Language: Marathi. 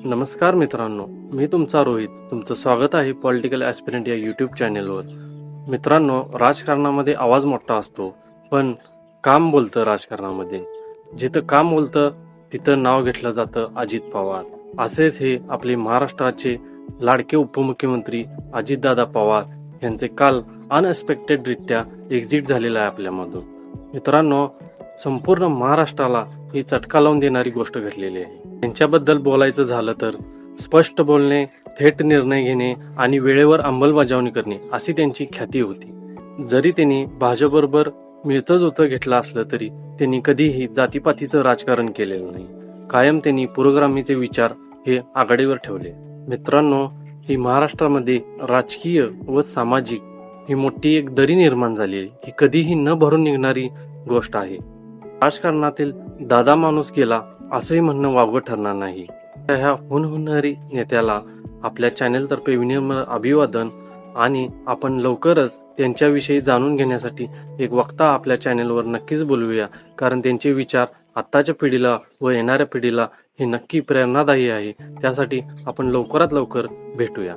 नमस्कार मित्रांनो, मी तुमचा रोहित. तुमचं स्वागत आहे पॉलिटिकल ॲस्पिरंट या यूट्यूब चॅनेलवर. मित्रांनो, राजकारणामध्ये आवाज मोठा असतो, पण काम बोलतं राजकारणामध्ये. जिथं काम बोलतं तिथं नाव घेतलं जातं अजित पवार. असेच हे आपले महाराष्ट्राचे लाडके उपमुख्यमंत्री अजितदादा पवार यांचे काल अनएक्सपेक्टेडरित्या एक्झिट झालेलं आहे आपल्यामधून. मित्रांनो, संपूर्ण महाराष्ट्राला ही चटका लावून देणारी गोष्ट घडलेली आहे. त्यांच्याबद्दल बोलायचं झालं तर स्पष्ट बोलणे, थेट निर्णय घेणे आणि वेळेवर अंमलबजावणी करणे अशी त्यांची ख्याती होती. जरी त्यांनी भाजपबरोबर मिळतं जुळतं घेतलं असलं तरी त्यांनी कधीही जातीपातीचं राजकारण केलेलं नाही. कायम त्यांनी पुरोगामीचे विचार हे आघाडीवर ठेवले. मित्रांनो, ही महाराष्ट्रामध्ये राजकीय व सामाजिक ही मोठी एक दरी निर्माण झाली आहे. ही कधीही न भरून निघणारी गोष्ट आहे. राजकारणातील दादा माणूस गेला असंही म्हणणं वावगं ठरणार नाही. ह्या हुनहुनरी नेत्याला आपल्या चॅनेलतर्फे विनम्र अभिवादन आणि आपण लवकरच त्यांच्याविषयी जाणून घेण्यासाठी एक वक्ता आपल्या चॅनेलवर नक्कीच बोलवूया, कारण त्यांचे विचार आत्ताच्या पिढीला व येणाऱ्या पिढीला हे नक्की प्रेरणादायी आहे. त्यासाठी आपण लवकरात लवकर भेटूया.